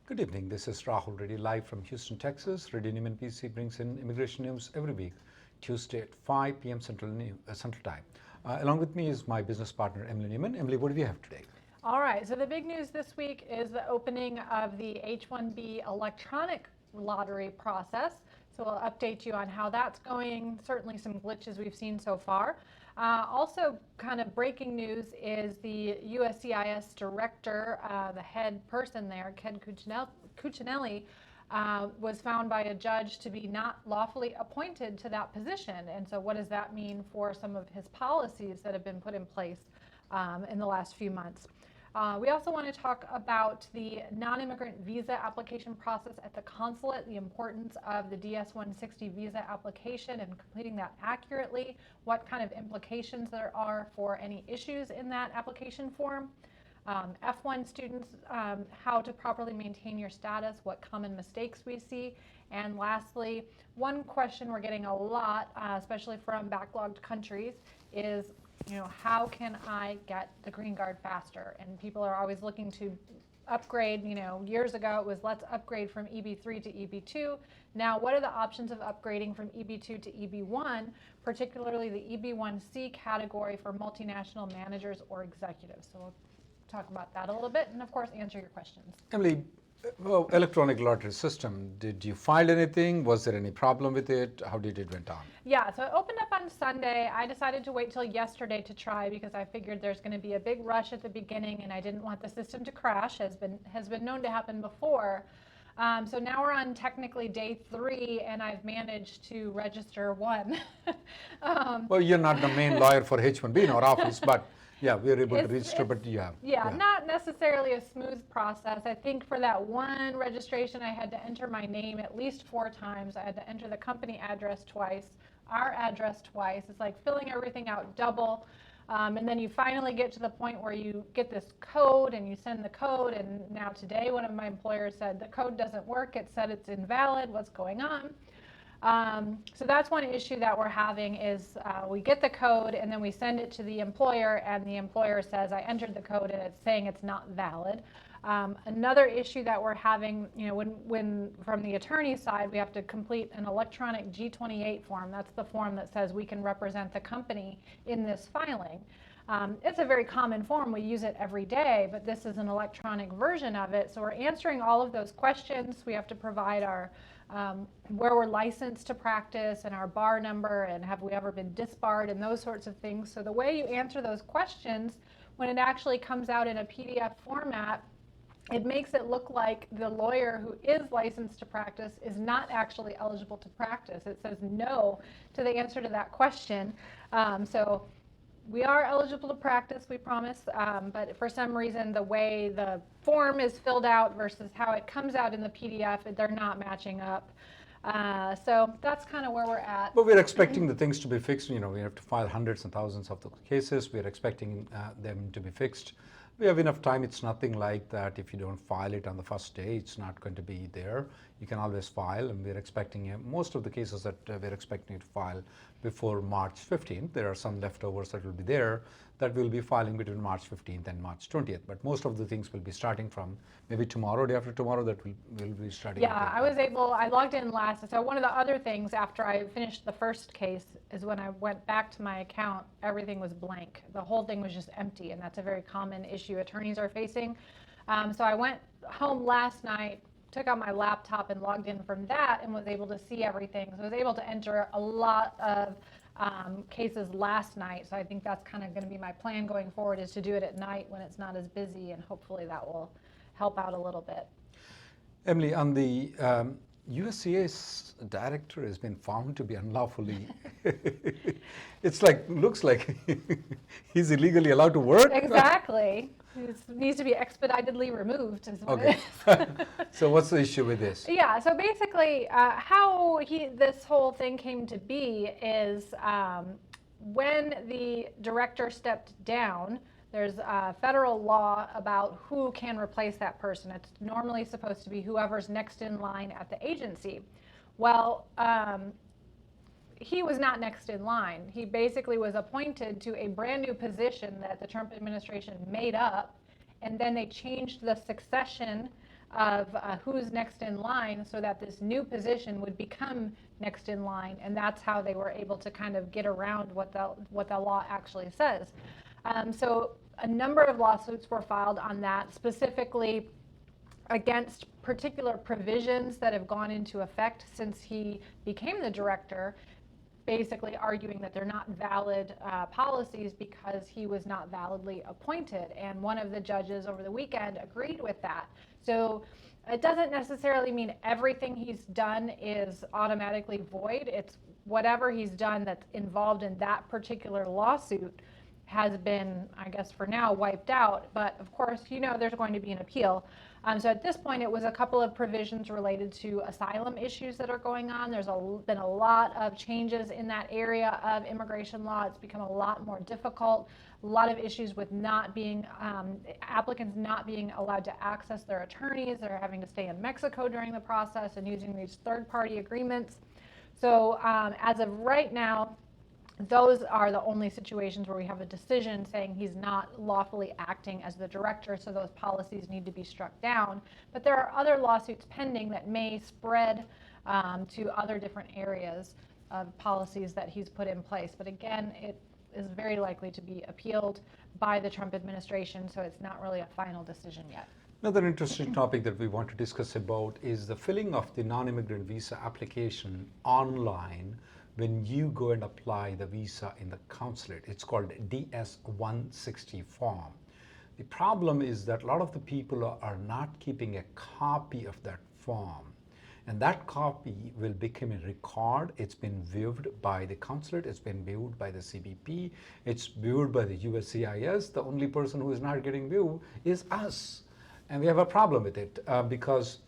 Good evening. This is Rahul Reddy live from Houston, Texas. Reddy Neumann PC brings in immigration news every week, Tuesday at 5 p.m. Central Time. Along with me is my business partner, Emily Neumann. Emily, what do we have today? All right, so the big news this week is the opening of the H-1B electronic lottery process. So we'll update you on how that's going, certainly some glitches we've seen so far. Also, kind of breaking news is the USCIS director, the head person there, Ken Cuccinelli, was found by a judge to be not lawfully appointed to that position. And so what does that mean for some of his policies that have been put in place in the last few months? We also want to talk about the non-immigrant visa application process at the consulate, the importance of the DS-160 visa application and completing that accurately, what kind of implications there are for any issues in that application form. F1 students, how to properly maintain your status, what common mistakes we see. And lastly, one question we're getting a lot, especially from backlogged countries, is how can I get the green card faster? And people are always looking to upgrade. Years ago it was let's upgrade from EB3 to EB2. Now, what are the options of upgrading from EB2 to EB1, particularly the EB1C category for multinational managers or executives? So we'll talk about that a little bit and, of course, answer your questions. Emily, electronic lottery system, did you file anything? Was there any problem with it? How did it went on? Yeah, so it opened up on Sunday. I decided to wait till yesterday to try because I figured there's going to be a big rush at the beginning and I didn't want the system to crash, has been known to happen before. So now we're on technically day 3 and I've managed to register one. Well, you're not the main lawyer for H-1B in our office, but yeah, we are able to register, but yeah. Yeah, not necessarily a smooth process. I think for that one registration, I had to enter my name at least 4 times. I had to enter the company address twice, our address twice. It's like filling everything out double. And then you finally get to the point where you get this code and you send the code. And now today, one of my employers said the code doesn't work. It said it's invalid. What's going on? So that's one issue that we're having is we get the code and then we send it to the employer and the employer says I entered the code and it's saying it's not valid. Another issue that we're having, when from the attorney side we have to complete an electronic G28 form. That's the form that says we can represent the company in this filing. It's a very common form. We use it every day, but this is an electronic version of it. So we're answering all of those questions. We have to provide our where we're licensed to practice and our bar number and have we ever been disbarred and those sorts of things. So the way you answer those questions, when it actually comes out in a PDF format, it makes it look like the lawyer who is licensed to practice is not actually eligible to practice. It says no to the answer to that question. So we are eligible to practice, we promise, but for some reason the way the form is filled out versus how it comes out in the PDF, they're not matching up. So that's kind of where we're at. But we're expecting the things to be fixed. We have to file hundreds and thousands of the cases. We're expecting them to be fixed. We have enough time. It's nothing like that. If you don't file it on the first day, it's not going to be there. You can always file, and we're expecting most of the cases that we're expecting to file before March 15th. There are some leftovers that will be there that we'll be filing between March 15th and March 20th. But most of the things will be starting from maybe tomorrow, day after tomorrow, that we'll be starting. Yeah, I logged in last. So one of the other things after I finished the first case is when I went back to my account, everything was blank. The whole thing was just empty, and that's a very common issue attorneys are facing. So I went home last night, took out my laptop and logged in from that and was able to see everything. So I was able to enter a lot of cases last night. So I think that's kind of going to be my plan going forward, is to do it at night when it's not as busy, and hopefully that will help out a little bit. Emily, on the USCIS director has been found to be unlawfully. It's looks like he's illegally allowed to work. Exactly. It needs to be expeditedly removed is what Okay. it is. So what's the issue with this? Yeah, so basically how this whole thing came to be is when the director stepped down, there's a federal law about who can replace that person. It's normally supposed to be whoever's next in line at the agency. Well, he was not next in line. He basically was appointed to a brand new position that the Trump administration made up, and then they changed the succession of who's next in line so that this new position would become next in line, and that's how they were able to kind of get around what the law actually says. So a number of lawsuits were filed on that, specifically against particular provisions that have gone into effect since he became the director, basically arguing that they're not valid policies because he was not validly appointed. And one of the judges over the weekend agreed with that. So it doesn't necessarily mean everything he's done is automatically void. It's whatever he's done that's involved in that particular lawsuit has been, I guess for now, wiped out. But of course, there's going to be an appeal. So at this point, it was a couple of provisions related to asylum issues that are going on. There's been a lot of changes in that area of immigration law. It's become a lot more difficult. A lot of issues with applicants not being allowed to access their attorneys. They're having to stay in Mexico during the process and using these third-party agreements. So as of right now, those are the only situations where we have a decision saying he's not lawfully acting as the director, so those policies need to be struck down. But there are other lawsuits pending that may spread to other different areas of policies that he's put in place. But again, it is very likely to be appealed by the Trump administration, so it's not really a final decision yet. Another interesting topic that we want to discuss about is the filling of the non-immigrant visa application online when you go and apply the visa in the consulate. It's called DS-160 form. The problem is that a lot of the people are not keeping a copy of that form. And that copy will become a record. It's been viewed by the consulate, it's been viewed by the CBP, it's viewed by the USCIS. The only person who is not getting viewed is us. And we have a problem with it because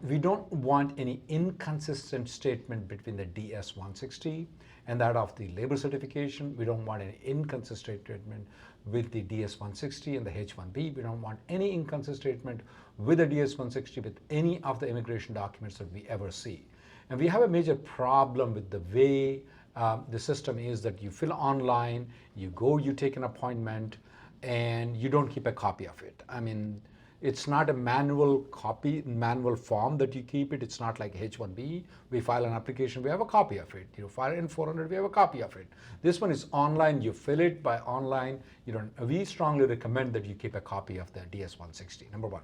we don't want any inconsistent statement between the DS-160 and that of the labor certification. We don't want any inconsistent statement with the DS-160 and the H-1B. We don't want any inconsistent statement with the DS-160 with any of the immigration documents that we ever see. And we have a major problem with the way the system is that you fill online, you go, you take an appointment, and you don't keep a copy of it. I mean, it's not a manual form that you keep it. It's not like H-1B. We file an application, we have a copy of it. You file in 400, we have a copy of it. This one is online, you fill it by online. We strongly recommend that you keep a copy of the DS-160, number one.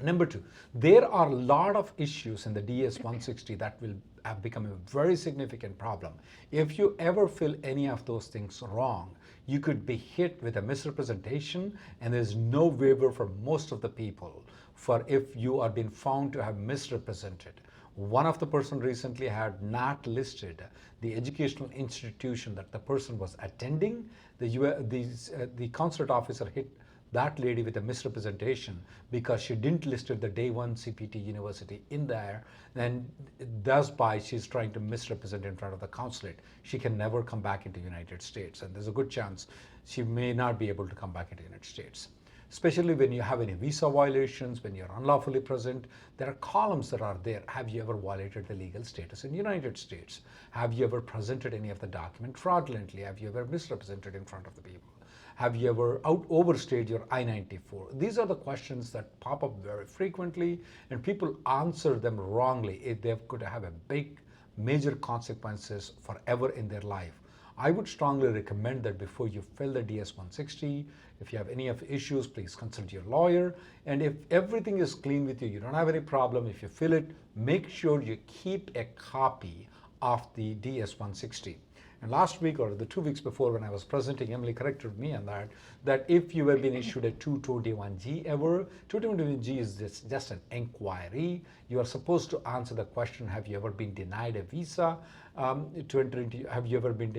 Number two, there are a lot of issues in the DS-160 that will have become a very significant problem. If you ever fill any of those things wrong, you could be hit with a misrepresentation, and there's no waiver for most of the people for if you are being found to have misrepresented. One of the person recently had not listed the educational institution that the person was attending. The consulate officer hit that lady with a misrepresentation because she didn't list the day one CPT university in there, and thus by she's trying to misrepresent in front of the consulate. She can never come back into the United States, and there's a good chance she may not be able to come back into the United States. Especially when you have any visa violations, when you're unlawfully present, there are columns that are there. Have you ever violated the legal status in the United States? Have you ever presented any of the document fraudulently? Have you ever misrepresented in front of the people? Have you ever overstayed your I-94? These are the questions that pop up very frequently, and people answer them wrongly. They could have a big, major consequences forever in their life. I would strongly recommend that before you fill the DS-160, if you have any of issues, please consult your lawyer. And if everything is clean with you, you don't have any problem, if you fill it, make sure you keep a copy of the DS-160. And last week or the 2 weeks before when I was presenting, Emily corrected me on that if you have been issued a 221G ever, 221G is just an inquiry. You are supposed to answer the question, have you ever been denied a visa to enter into, have you ever been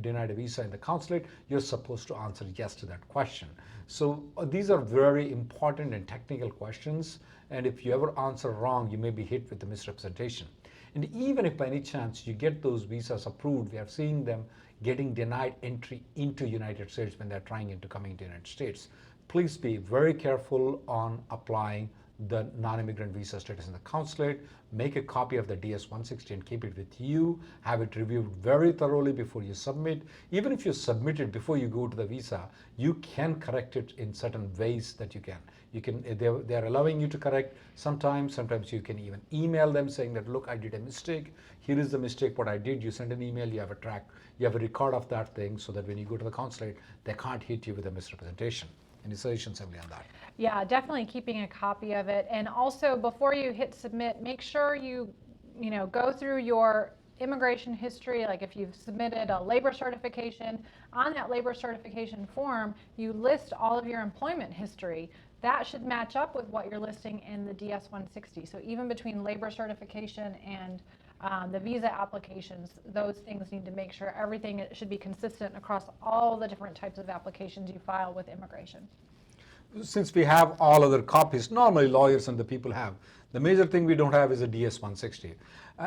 denied a visa in the consulate? You're supposed to answer yes to that question. So these are very important and technical questions, and if you ever answer wrong, you may be hit with the misrepresentation. And even if by any chance you get those visas approved, we have seen them getting denied entry into United States when they're trying into coming to United States. Please be very careful on applying the non-immigrant visa status in the consulate, make a copy of the DS-160 and keep it with you, have it reviewed very thoroughly before you submit. Even if you submit it before you go to the visa, you can correct it in certain ways that you can. They're allowing you to correct sometimes you can even email them saying that, look, I did a mistake, here is the mistake, what I did. You send an email, you have a track, you have a record of that thing, so that when you go to the consulate, they can't hit you with a misrepresentation. Any suggestions, Emily, on that? Yeah, definitely keeping a copy of it. And also, before you hit submit, make sure you go through your immigration history. Like if you've submitted a labor certification, on that labor certification form, you list all of your employment history. That should match up with what you're listing in the DS-160. So even between labor certification and the visa applications, those things need to make sure everything should be consistent across all the different types of applications you file with immigration. Since we have all other copies, normally lawyers and the people have, the major thing we don't have is a DS-160.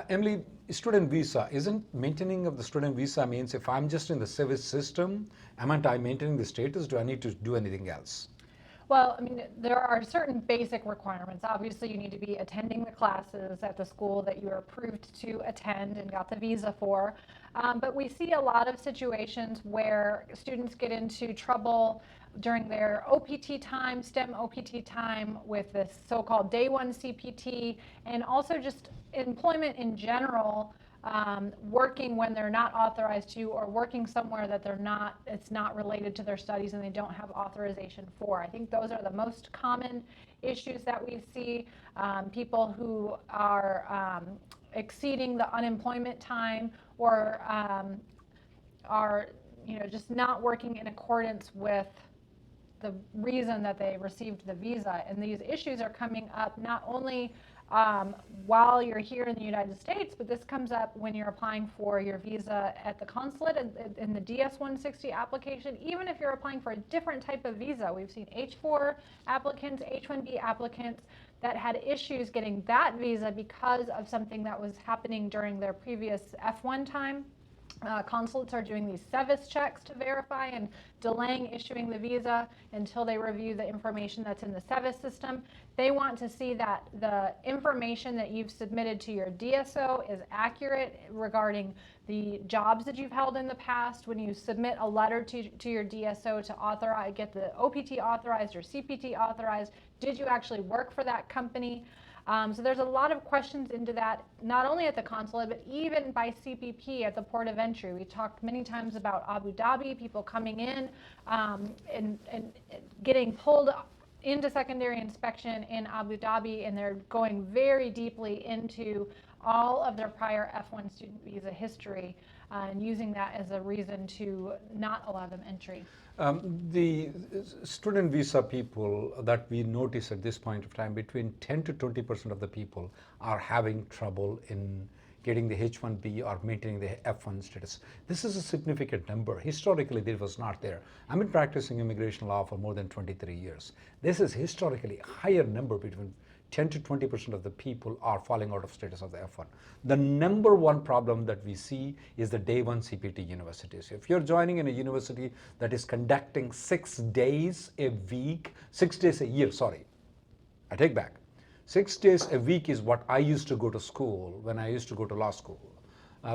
Emily, student visa, isn't maintaining of the student visa means if I'm just in the service system, am I maintaining the status? Do I need to do anything else? Well, I mean, there are certain basic requirements. Obviously, you need to be attending the classes at the school that you are approved to attend and got the visa for. But we see a lot of situations where students get into trouble during their OPT time, STEM OPT time, with this so-called day one CPT, and also just employment in general. Working when they're not authorized to, or working somewhere that it's not related to their studies and they don't have authorization for. I think those are the most common issues that we see. People who are exceeding the unemployment time, or are just not working in accordance with the reason that they received the visa. And these issues are coming up not only while you're here in the United States, but this comes up when you're applying for your visa at the consulate in the DS-160 application. Even if you're applying for a different type of visa, we've seen H-4 applicants, H-1B applicants that had issues getting that visa because of something that was happening during their previous F1 time. Consulates are doing these SEVIS checks to verify and delaying issuing the visa until they review the information that's in the SEVIS system. They want to see that the information that you've submitted to your DSO is accurate regarding the jobs that you've held in the past. When you submit a letter to your DSO to authorize, get the OPT authorized or CPT authorized, did you actually work for that company? So there's a lot of questions into that, not only at the consulate, but even by CPP at the port of entry. We talked many times about Abu Dhabi, people coming in and getting pulled into secondary inspection in Abu Dhabi, and they're going very deeply into all of their prior F1 student visa history and using that as a reason to not allow them entry. The student visa people that we notice at this point of time, between 10 to 20% of the people are having trouble in getting the H-1B or maintaining the F1 status. This is a significant number. Historically, this was not there. I've been practicing immigration law for more than 23 years. This is historically a higher number, between 10 to 20% of the people are falling out of status of the F1. The number one problem that we see is the day one CPT universities. If you're joining in a university that is conducting 6 days a week, 6 days a year, sorry, I take back. 6 days a week is what I used to go to school when I used to go to law school.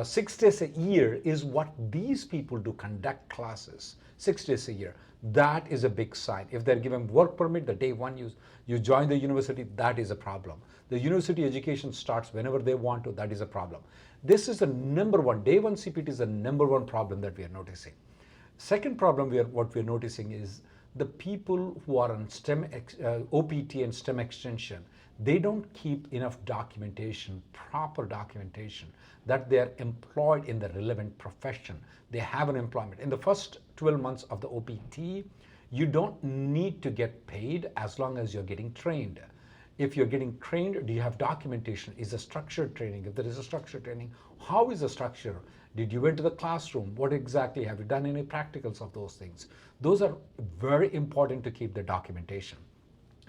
6 days a year is what these people do, conduct classes, 6 days a year. That is a big sign. If they're given work permit the day one you join the university, that is a problem. The university education starts whenever they want to, that is a problem. This is the number one, day one CPT is the number one problem that we are noticing. Second problem what we're noticing is the people who are on STEM, OPT and STEM extension, they don't keep enough documentation, proper documentation, that they are employed in the relevant profession. They have an employment. In the first 12 months of the OPT, you don't need to get paid as long as you're getting trained. If you're getting trained, do you have documentation? Is a structured training? If there is a structured training, how is the structure? Did you went to the classroom? What exactly? Have you done any practicals of those things? Those are very important to keep the documentation.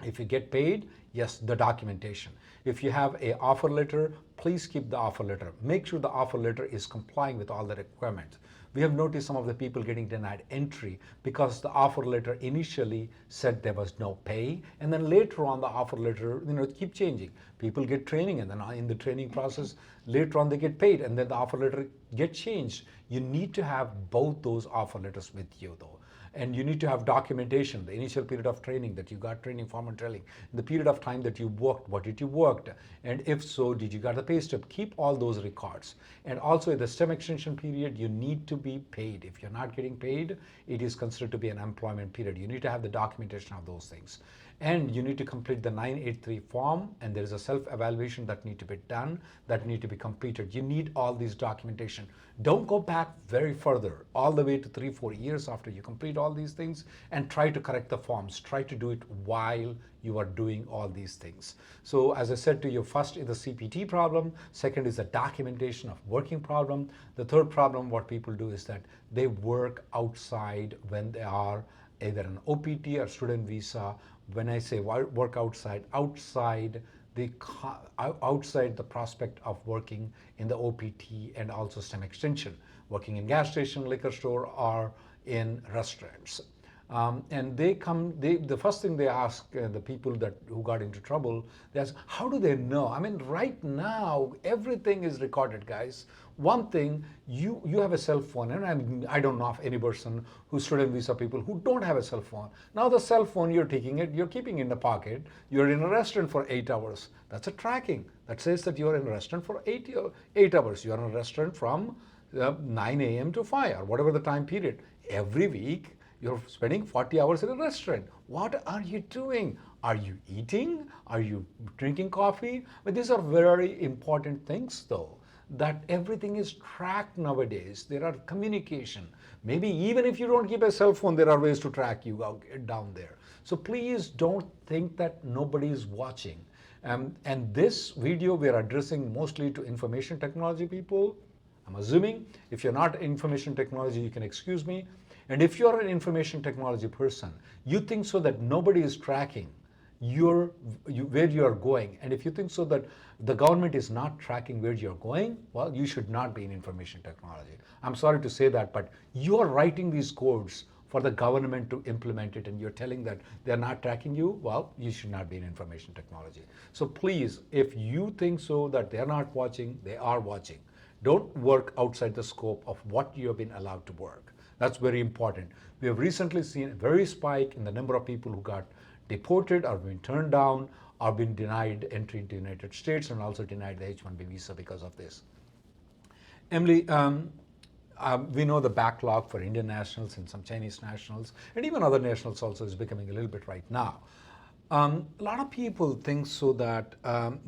If you get paid, yes, the documentation. If you have an offer letter, please keep the offer letter. Make sure the offer letter is complying with all the requirements. We have noticed some of the people getting denied entry because the offer letter initially said there was no pay, and then later on the offer letter, keep changing. People get training, and then in the training process, later on they get paid, and then the offer letter get changed. You need to have both those offer letters with you though. And you need to have documentation, the initial period of training that you got training, formal training, the period of time that you worked, what did you work, and if so, did you got the pay stub? Keep all those records. And also in the STEM extension period, you need to be paid. If you're not getting paid, it is considered to be an employment period. You need to have the documentation of those things. And you need to complete the 983 form, and there is a self-evaluation that need to be done, that need to be completed. You need all these documentation. Don't go back very further, all the way to 3-4 years after you complete all these things, and try to correct the forms. Try to do it while you are doing all these things. So as I said to you, first is the CPT problem, second is the documentation of working problem. The third problem, what people do is that they work outside when they are either an OPT or student visa. When I say work outside the prospect of working in the OPT and also STEM extension, working in gas station, liquor store, or in restaurants. And the first thing they ask the people who got into trouble, they ask, how do they know? I mean, right now, everything is recorded, guys. One thing, you have a cell phone, and I don't know of any person who's student visa people who don't have a cell phone. Now the cell phone, you're keeping in the pocket, you're in a restaurant for 8 hours. That's a tracking. That says that you're in a restaurant for 8 hours. You're in a restaurant from 9 a.m. to 5 or whatever the time period. Every week, you're spending 40 hours in a restaurant. What are you doing? Are you eating? Are you drinking coffee? But these are very important things though, that everything is tracked nowadays. There are communication. Maybe even if you don't keep a cell phone, there are ways to track you down there. So please don't think that nobody is watching. And this video we are addressing mostly to information technology people. I'm assuming if you're not information technology, you can excuse me. And if you're an information technology person, you think so that nobody is tracking where you are going. And if you think so that the government is not tracking where you're going, well, you should not be in information technology. I'm sorry to say that, but you're writing these codes for the government to implement it, and you're telling that they're not tracking you, well, you should not be in information technology. So please, if you think so that they're not watching, they are watching. Don't work outside the scope of what you have been allowed to work. That's very important. We have recently seen a very spike in the number of people who got deported or been turned down or been denied entry into the United States, and also denied the H-1B visa because of this. Emily, we know the backlog for Indian nationals and some Chinese nationals, and even other nationals also is becoming a little bit right now. A lot of people think so that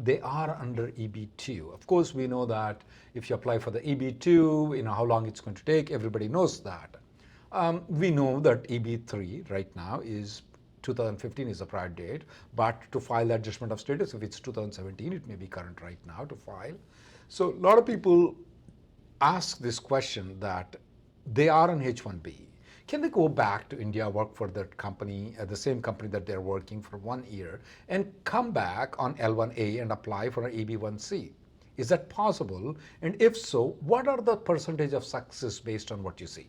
they are under EB-2. Of course, we know that if you apply for the EB-2, how long it's going to take, everybody knows that. We know that EB-3 right now is 2015 is the prior date, but to file the adjustment of status, if it's 2017, it may be current right now to file. So a lot of people ask this question that they are on H-1B. Can they go back to India, work for that company, the same company that they're working for 1 year, and come back on L1A and apply for an EB-1C? Is that possible? And if so, what are the percentage of success based on what you see?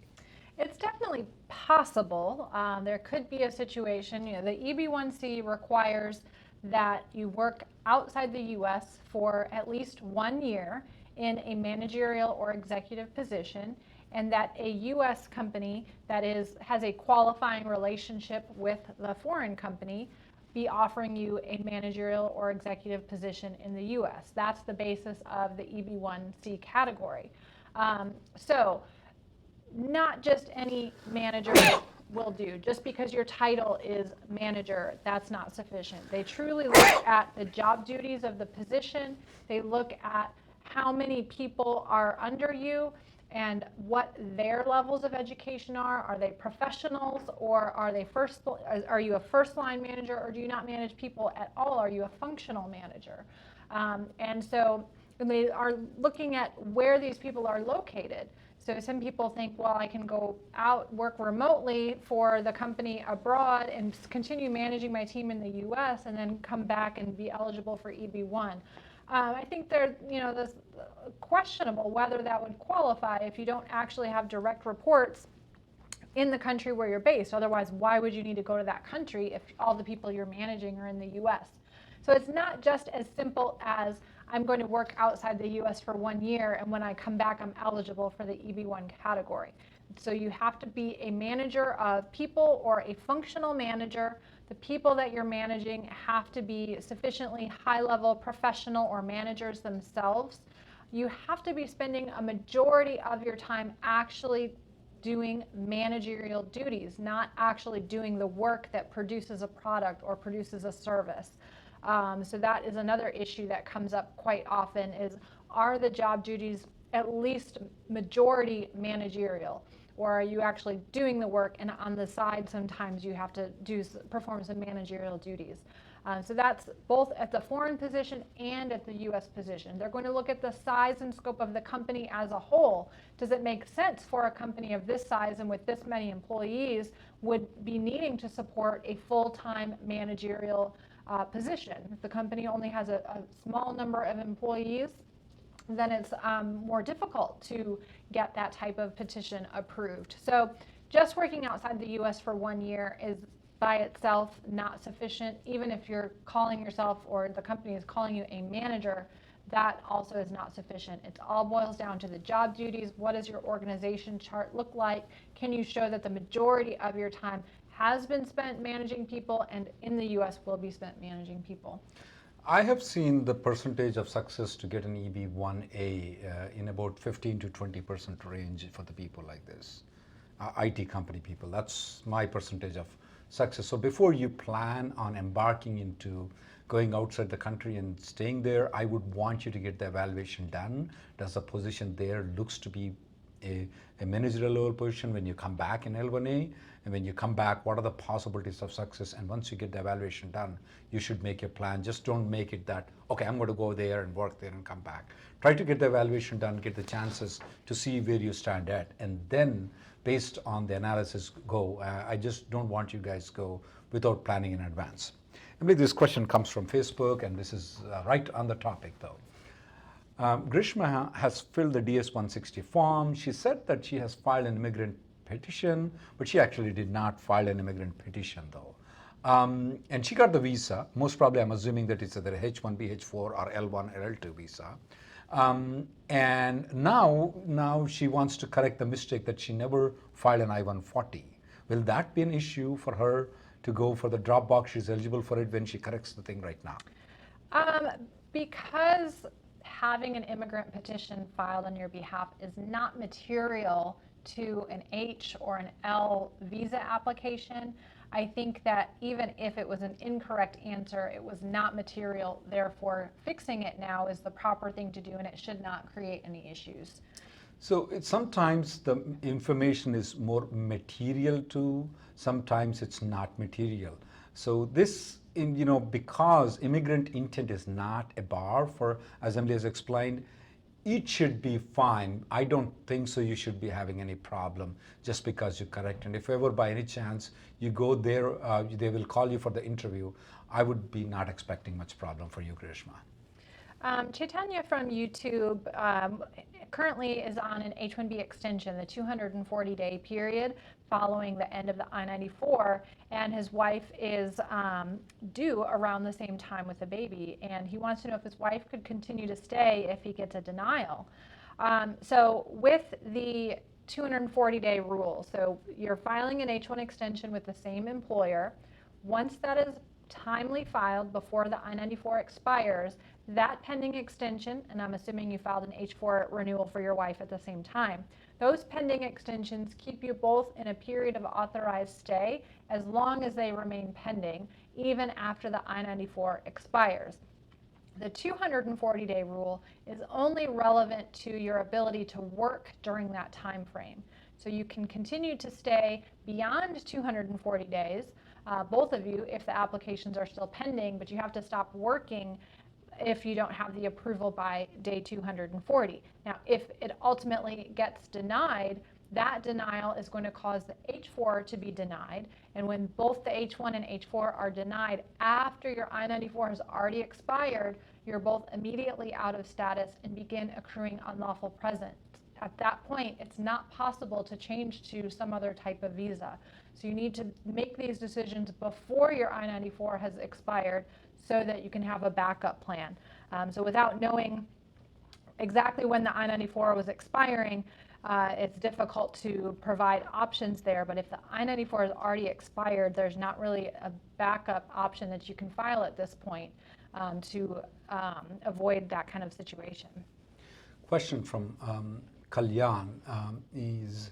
It's definitely possible. There could be a situation, the EB-1C requires that you work outside the U.S. for at least 1 year in a managerial or executive position, and that a U.S. company that has a qualifying relationship with the foreign company be offering you a managerial or executive position in the U.S. That's the basis of the EB-1C category. So not just any manager will do. Just because your title is manager, that's not sufficient. They truly look at the job duties of the position. They look at how many people are under you and what their levels of education are. Are they professionals, or are you a first line manager, or do you not manage people at all? Are you a functional manager? And so they are looking at where these people are located. So some people think, well, I can go out, work remotely for the company abroad and continue managing my team in the US and then come back and be eligible for EB-1. I think there's questionable whether that would qualify if you don't actually have direct reports in the country where you're based. Otherwise, why would you need to go to that country if all the people you're managing are in the US? So it's not just as simple as I'm going to work outside the US for 1 year and when I come back I'm eligible for the EB-1 category. So you have to be a manager of people or a functional manager. The people that you're managing have to be sufficiently high-level professional or managers themselves. You have to be spending a majority of your time actually doing managerial duties, not actually doing the work that produces a product or produces a service. So that is another issue that comes up quite often is, are the job duties at least majority managerial? Or are you actually doing the work and on the side sometimes you have to perform some managerial duties? So that's both at the foreign position and at the US position. They're going to look at the size and scope of the company as a whole. Does it make sense for a company of this size and with this many employees would be needing to support a full-time managerial position? If the company only has a small number of employees, then it's more difficult to get that type of petition approved. So just working outside the US for 1 year is by itself not sufficient. Even if you're calling yourself or the company is calling you a manager, that also is not sufficient. It all boils down to the job duties. What does your organization chart look like? Can you show that the majority of your time has been spent managing people and in the US will be spent managing people? I have seen the percentage of success to get an EB-1A in about 15 to 20% range for the people like this, IT company people. That's my percentage of success. So before you plan on embarking into going outside the country and staying there, I would want you to get the evaluation done. Does the position there looks to be a managerial level position when you come back in L1A? And when you come back, what are the possibilities of success? And once you get the evaluation done, you should make your plan. Just don't make it that, okay, I'm going to go there and work there and come back. Try to get the evaluation done, get the chances to see where you stand at, and then based on the analysis go. I just don't want you guys to go without planning in advance. I mean, this question comes from Facebook, and this is right on the topic though. Grishma has filled the DS-160 form. She said that she has filed an immigrant petition, but she actually did not file an immigrant petition though. And she got the visa. Most probably, I'm assuming that it's either H-1B, H-4, or L1 or L2 visa. And now she wants to correct the mistake that she never filed an I-140. Will that be an issue for her to go for the drop box? She's eligible for it when she corrects the thing right now. Because having an immigrant petition filed on your behalf is not material to an H or an L visa application, I think that even if it was an incorrect answer, it was not material. Therefore, fixing it now is the proper thing to do, and it should not create any issues. So sometimes the information is more material to, sometimes it's not material. So this, because immigrant intent is not a bar for, as Emily has explained, it should be fine. I don't think so you should be having any problem just because you correct. And if ever by any chance you go there, they will call you for the interview, I would be not expecting much problem for you, Grishma. Chaitanya from YouTube currently is on an H-1B extension, the 240-day period following the end of the I-94, and his wife is due around the same time with the baby, and he wants to know if his wife could continue to stay if he gets a denial. So with the 240-day rule, so you're filing an H-1 extension with the same employer. Once that is timely filed before the I-94 expires, that pending extension, and I'm assuming you filed an H-4 renewal for your wife at the same time, those pending extensions keep you both in a period of authorized stay as long as they remain pending, even after the I-94 expires. The 240-day rule is only relevant to your ability to work during that time frame. So you can continue to stay beyond 240 days, both of you, if the applications are still pending, but you have to stop working if you don't have the approval by day 240. Now, if it ultimately gets denied, that denial is going to cause the H-4 to be denied. And when both the H-1 and H-4 are denied after your I-94 has already expired, you're both immediately out of status and begin accruing unlawful presence. At that point, it's not possible to change to some other type of visa. So you need to make these decisions before your I-94 has expired so that you can have a backup plan. So without knowing exactly when the I-94 was expiring, it's difficult to provide options there. But if the I-94 is already expired, there's not really a backup option that you can file at this point to avoid that kind of situation. Question from Kalyan is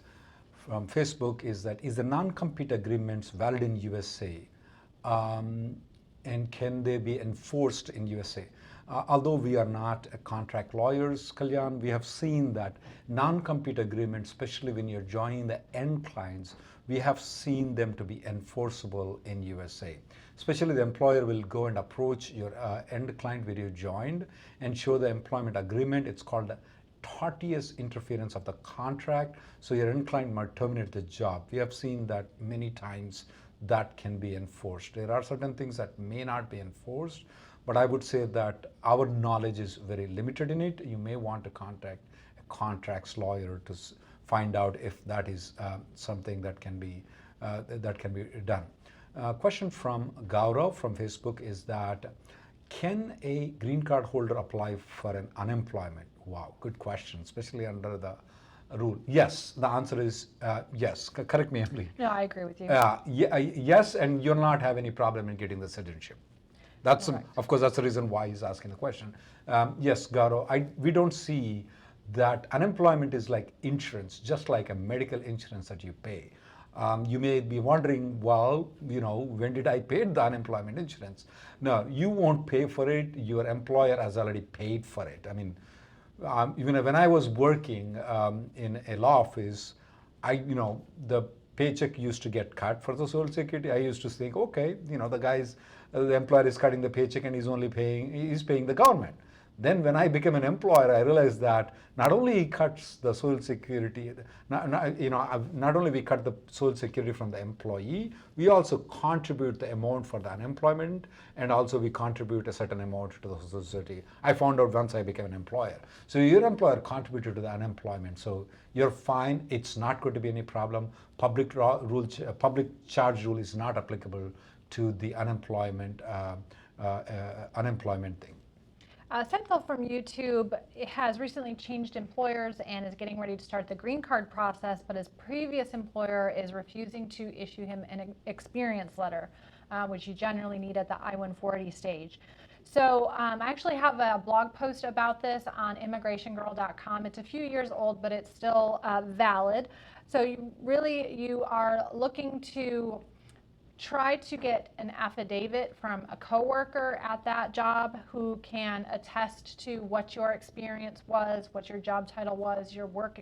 from Facebook is that, is the non-compete agreements valid in USA and can they be enforced in USA? Although we are not contract lawyers, Kalyan, we have seen that non-compete agreements, especially when you're joining the end clients, we have seen them to be enforceable in USA. Especially the employer will go and approach your end client where you joined and show the employment agreement. It's called the tortious interference of the contract. So your end client might terminate the job. We have seen that many times that can be enforced. There are certain things that may not be enforced, but I would say that our knowledge is very limited in it. You may want to contact a contracts lawyer to find out if that is something that can be done. Question from Gaurav from Facebook is that, can a green card holder apply for an unemployment? Wow, good question, especially under the rule. Yes, the answer is yes. Correct me, Emily. No, I agree with you. Yes, and you'll not have any problem in getting the citizenship. That's of course that's the reason why he's asking the question. Yes, Gaurav, we don't see that unemployment is like insurance, just like a medical insurance that you pay. You may be wondering, well, when did I pay the unemployment insurance? No, you won't pay for it. Your employer has already paid for it. I mean, even when I was working in a law office, the paycheck used to get cut for the Social Security. I used to think, okay, the employer is cutting the paycheck and he's paying the government. Then when I became an employer, I realized that not only he cuts the Social Security, not only we cut the Social Security from the employee, we also contribute the amount for the unemployment, and also we contribute a certain amount to the Social Security. I found out once I became an employer. So your employer contributed to the unemployment, so you're fine. It's not going to be any problem. Public charge rule is not applicable to the unemployment thing. Senthil from YouTube has recently changed employers and is getting ready to start the green card process, but his previous employer is refusing to issue him an experience letter, which you generally need at the I-140 stage. So I actually have a blog post about this on immigrationgirl.com. It's a few years old, but it's still valid. So you are looking to try to get an affidavit from a coworker at that job who can attest to what your experience was, what your job title was, your work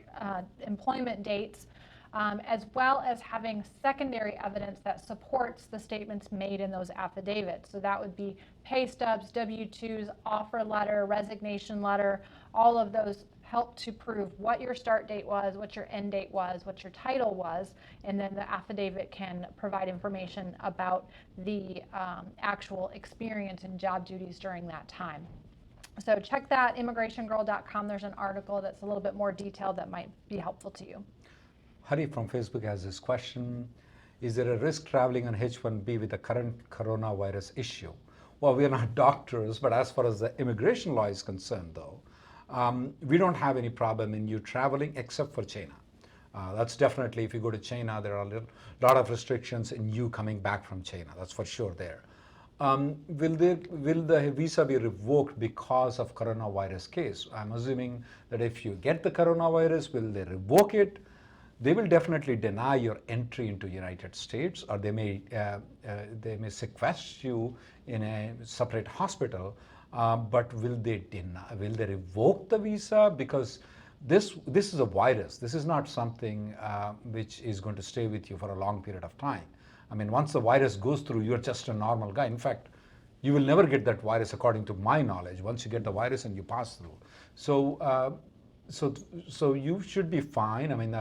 employment dates, as well as having secondary evidence that supports the statements made in those affidavits. So that would be pay stubs, W-2s, offer letter, resignation letter. All of those help to prove what your start date was, what your end date was, what your title was, and then the affidavit can provide information about the actual experience and job duties during that time. So check that, immigrationgirl.com. There's an article that's a little bit more detailed that might be helpful to you. Hari from Facebook has this question. Is there a risk traveling on H-1B with the current coronavirus issue? Well, we are not doctors, but as far as the immigration law is concerned, though, we don't have any problem in you traveling except for China. That's definitely, if you go to China, there are a lot of restrictions in you coming back from China. That's for sure there. Will the visa be revoked because of coronavirus case? I'm assuming that if you get the coronavirus, will they revoke it? They will definitely deny your entry into United States, or they may sequester you in a separate hospital. But will they revoke the visa? Because this is a virus. This is not something which is going to stay with you for a long period of time. I mean, once the virus goes through, you're just a normal guy. In fact, You will never get that virus, according to my knowledge, once you get the virus and you pass through. So you should be fine. I mean,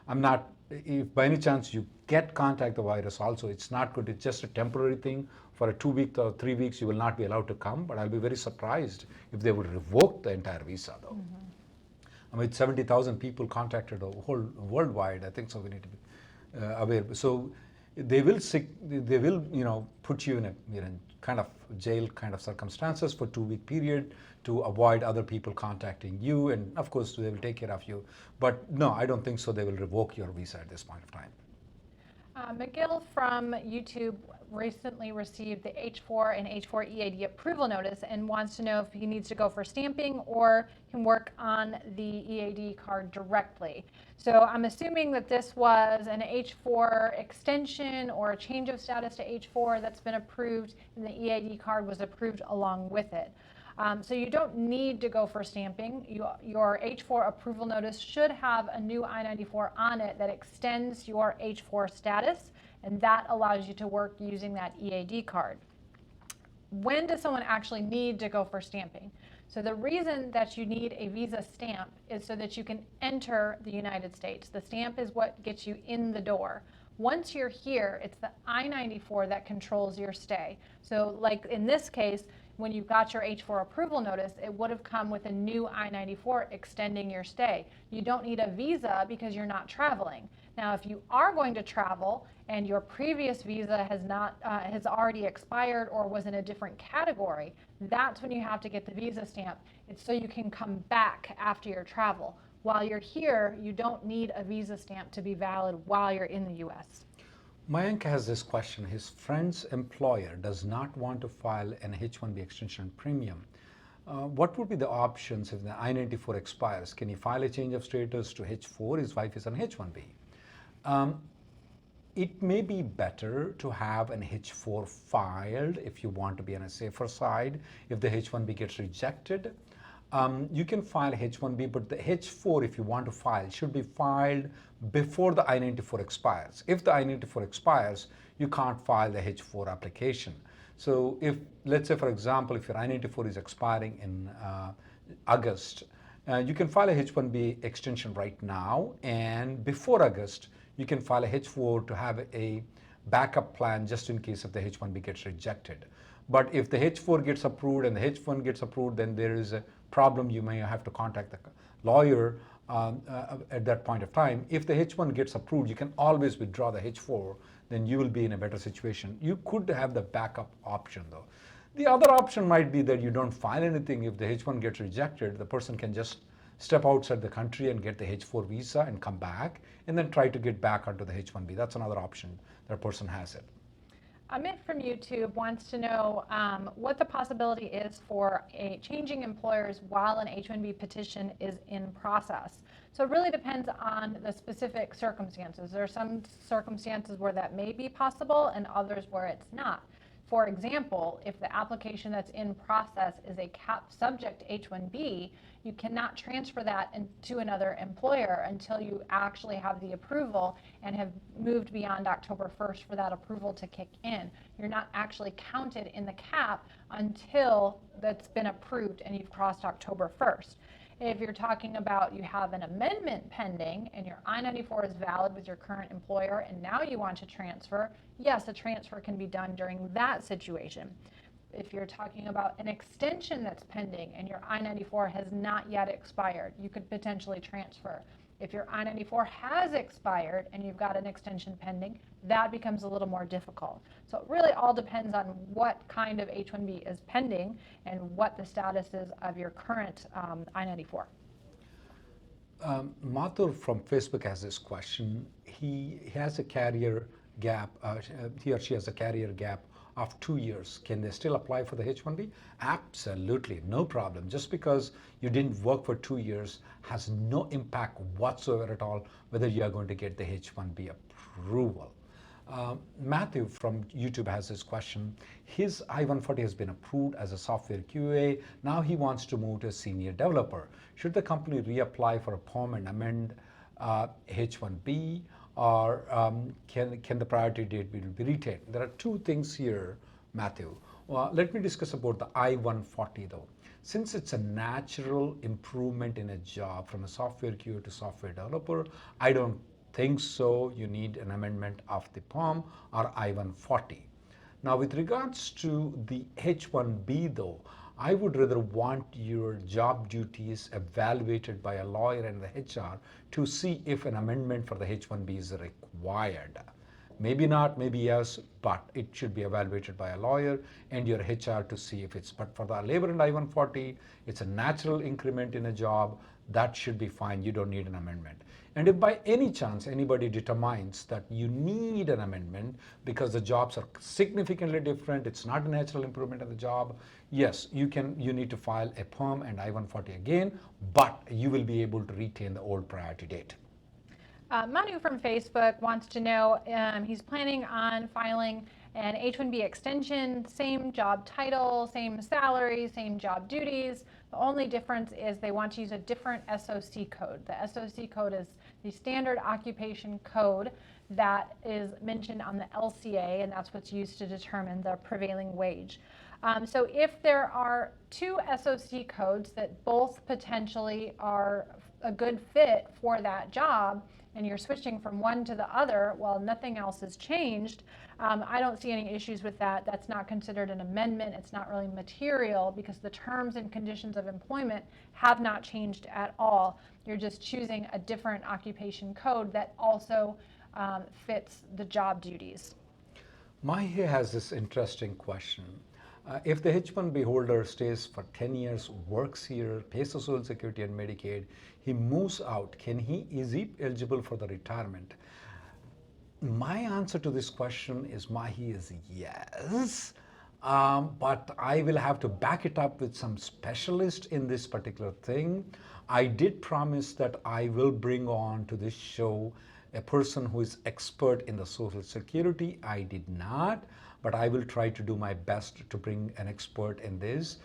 I'm not, if by any chance you contact the virus also, it's not good. It's just a temporary thing. For a 2 week or 3 weeks, you will not be allowed to come, but I'll be very surprised if they would revoke the entire visa though. I mean, 70,000 people contacted the whole worldwide. I think so. We need to be aware. So they will put you in a kind of jail kind of circumstances for 2 week period to avoid other people contacting you, and of course they will take care of you. But no, I don't think so. They will revoke your visa at this point of time. McGill from YouTube recently received the H-4 and H-4 EAD approval notice and wants to know if he needs to go for stamping or can work on the EAD card directly. So I'm assuming that this was an H-4 extension or a change of status to H-4 that's been approved, and the EAD card was approved along with it. So you don't need to go for stamping. Your H-4 approval notice should have a new I-94 on it that extends your H-4 status, and that allows you to work using that EAD card. When does someone actually need to go for stamping? So the reason that you need a visa stamp is so that you can enter the United States. The stamp is what gets you in the door. Once you're here, it's the I-94 that controls your stay. So like in this case, when you got your H-4 approval notice, it would have come with a new I-94 extending your stay. You don't need a visa because you're not traveling. Now, if you are going to travel and your previous visa has already expired or was in a different category, that's when you have to get the visa stamp. It's so you can come back after your travel. While you're here, you don't need a visa stamp to be valid while you're in the U.S. Mayank has this question. His friend's employer does not want to file an H-1B extension premium. What would be the options if the I-94 expires? Can he file a change of status to H-4? His wife is on H-1B. It may be better to have an H-4 filed if you want to be on a safer side. If the H-1B gets rejected, you can file H-1B, but the H-4, if you want to file, should be filed before the I-94 expires. If the I-94 expires, you can't file the H-4 application. So if, let's say for example, if your I-94 is expiring in August, you can file a H-1B extension right now, and before August, you can file a H-4 to have a backup plan just in case if the H-1B gets rejected. But if the H-4 gets approved and the H-1 gets approved, then there is a problem. You may have to contact the lawyer at that point of time. If the H-1 gets approved, you can always withdraw the H-4, then you will be in a better situation. You could have the backup option though. The other option might be that you don't file anything. If the H-1 gets rejected, the person can just step outside the country and get the H-4 visa and come back and then try to get back onto the H-1B. That's another option that person has it. Amit from YouTube wants to know what the possibility is for changing employers while an H-1B petition is in process. So it really depends on the specific circumstances. There are some circumstances where that may be possible and others where it's not. For example, if the application that's in process is a cap subject H-1B, you cannot transfer that to another employer until you actually have the approval and have moved beyond October 1st for that approval to kick in. You're not actually counted in the cap until that's been approved and you've crossed October 1st. If you're talking about you have an amendment pending and your I-94 is valid with your current employer and now you want to transfer, yes, a transfer can be done during that situation. If you're talking about an extension that's pending and your I-94 has not yet expired, you could potentially transfer. If your I-94 has expired and you've got an extension pending, that becomes a little more difficult. So it really all depends on what kind of H-1B is pending and what the status is of your current I-94. Mathur from Facebook has this question. He has a career gap, he or she has a career gap of 2 years. Can they still apply for the H-1B? Absolutely, no problem. Just because you didn't work for 2 years has no impact whatsoever at all whether you are going to get the H-1B approval. Matthew from YouTube has this question. His I-140 has been approved as a software QA. Now he wants to move to a senior developer. Should the company reapply for a POM and amend H-1B, or can the priority date be retained? There are two things here, Matthew. Well, let me discuss about the I-140 though. Since it's a natural improvement in a job from a software QA to software developer, I don't think so you need an amendment of the POM or I-140. Now with regards to the H-1B though, I would rather want your job duties evaluated by a lawyer and the HR to see if an amendment for the H-1B is required. Maybe not, maybe yes, but it should be evaluated by a lawyer and your HR to see if it's, but for the labor and I-140, it's a natural increment in a job, that should be fine, you don't need an amendment. And if by any chance anybody determines that you need an amendment because the jobs are significantly different, it's not a natural improvement of the job, yes, you need to file a PERM and I-140 again, but you will be able to retain the old priority date. Manu from Facebook wants to know, he's planning on filing an H-1B extension, same job title, same salary, same job duties. The only difference is they want to use a different SOC code. The SOC code is the standard occupation code that is mentioned on the LCA, and that's what's used to determine the prevailing wage. So if there are two SOC codes that both potentially are a good fit for that job, and you're switching from one to the other while nothing else has changed, I don't see any issues with that. That's not considered an amendment. It's not really material because the terms and conditions of employment have not changed at all. You're just choosing a different occupation code that also fits the job duties. Mahi has this interesting question. If the H-1B holder stays for 10 years, works here, pays the Social Security and Medicaid, he moves out, is he eligible for the retirement? My answer to this question is Mahi is yes, but I will have to back it up with some specialist in this particular thing. I did promise that I will bring on to this show a person who is expert in the Social Security. I did not, but I will try to do my best to bring an expert in this.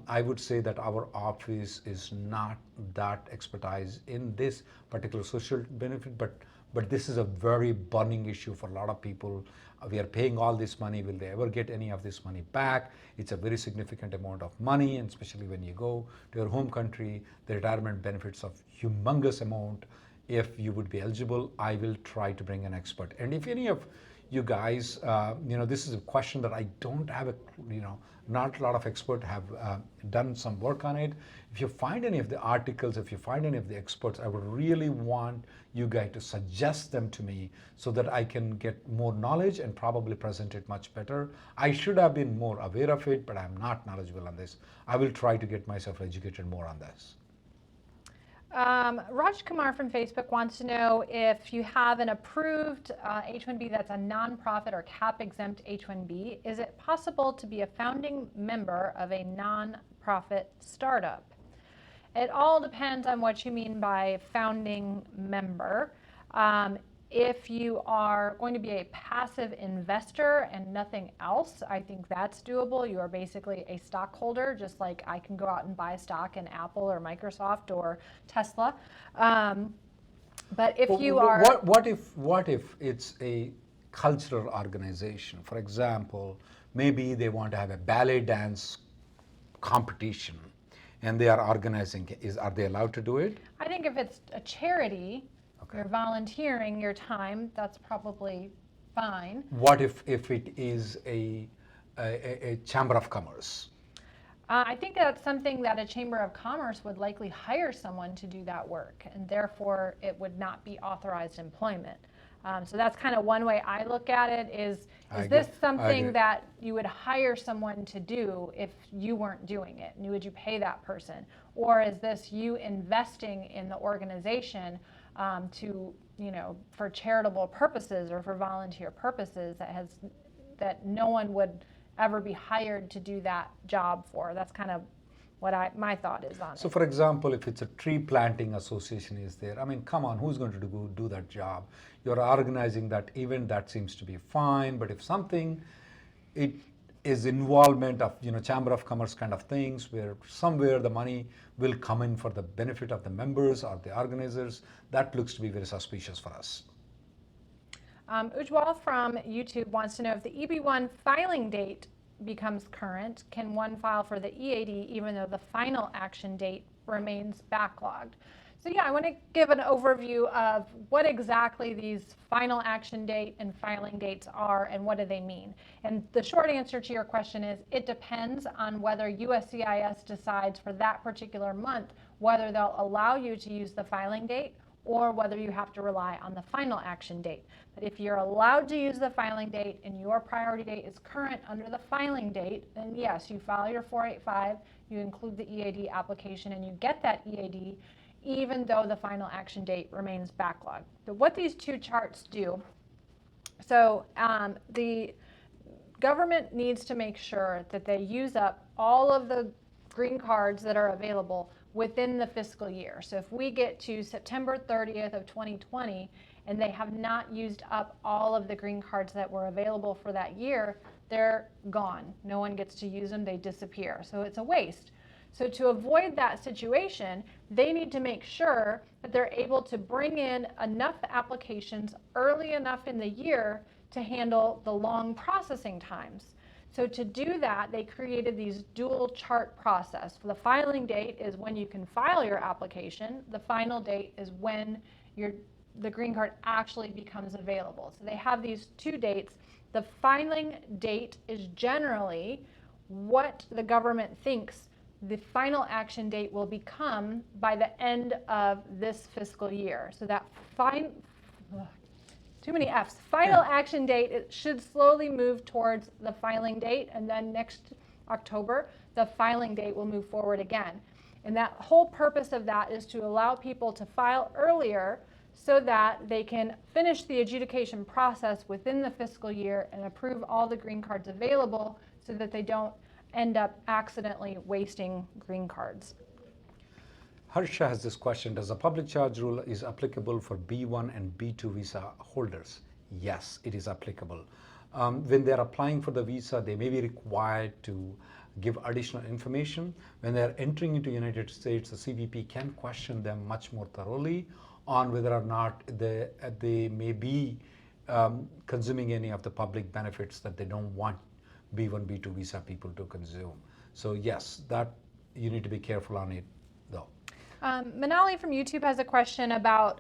I would say that our office is not that expertise in this particular social benefit, but this is a very burning issue for a lot of people. We are paying all this money. Will they ever get any of this money back? It's a very significant amount of money, and especially when you go to your home country, the retirement benefits of humongous amount. If you would be eligible, I will try to bring an expert. And if any of you guys, this is a question that I don't have not a lot of experts have done some work on it. If you find any of the articles, if you find any of the experts, I would really want you guys to suggest them to me so that I can get more knowledge and probably present it much better. I should have been more aware of it, but I'm not knowledgeable on this. I will try to get myself educated more on this. Raj Kumar from Facebook wants to know if you have an approved H-1B that's a nonprofit or cap exempt H-1B, is it possible to be a founding member of a nonprofit startup? It all depends on what you mean by founding member. If you are going to be a passive investor and nothing else, I think that's doable. You are basically a stockholder, just like I can go out and buy stock in Apple or Microsoft or Tesla. But if you are... What if it's a cultural organization? For example, maybe they want to have a ballet dance competition and they are organizing. Are they allowed to do it? I think if it's a charity, you're volunteering your time, that's probably fine. What if it is a chamber of commerce? I think that's something that a chamber of commerce would likely hire someone to do that work, and therefore it would not be authorized employment. So that's kind of one way I look at it is this something that you would hire someone to do if you weren't doing it? And would you pay that person? Or is this you investing in the organization for charitable purposes or for volunteer purposes that no one would ever be hired to do that job for? That's kind of what my thought is on it. So for example, if it's a tree planting association is there, I mean, come on, who's going to do that job? You're organizing that event, that seems to be fine, but if something, it is involvement of, Chamber of Commerce kind of things where somewhere the money will come in for the benefit of the members or the organizers, that looks to be very suspicious for us. Ujwal from YouTube wants to know if the EB1 filing date becomes current, can one file for the EAD even though the final action date remains backlogged? So yeah, I want to give an overview of what exactly these final action date and filing dates are and what do they mean. And the short answer to your question is it depends on whether USCIS decides for that particular month whether they'll allow you to use the filing date or whether you have to rely on the final action date. But if you're allowed to use the filing date and your priority date is current under the filing date, then yes, you file your 485, you include the EAD application, and you get that EAD even though the final action date remains backlogged. So what these two charts do, so the government needs to make sure that they use up all of the green cards that are available within the fiscal year. So if we get to September 30th of 2020 and they have not used up all of the green cards that were available for that year, they're gone. No one gets to use them, they disappear. So it's a waste. So to avoid that situation, they need to make sure that they're able to bring in enough applications early enough in the year to handle the long processing times. So to do that, they created these dual chart process. The filing date is when you can file your application. The final date is when the green card actually becomes available. So they have these two dates. The filing date is generally what the government thinks the final action date will become by the end of this fiscal year. So that too many F's. Final action date, it should slowly move towards the filing date, and then next October, the filing date will move forward again. And that whole purpose of that is to allow people to file earlier so that they can finish the adjudication process within the fiscal year and approve all the green cards available so that they don't end up accidentally wasting green cards. Harsha has this question: does the public charge rule is applicable for B1 and B2 visa holders? Yes, it is applicable. When they're applying for the visa, they may be required to give additional information. When they're entering into the United States, the CBP can question them much more thoroughly on whether or not they may be consuming any of the public benefits that they don't want B1, B2 visa people to consume. So yes, that you need to be careful on it though. Manali from YouTube has a question about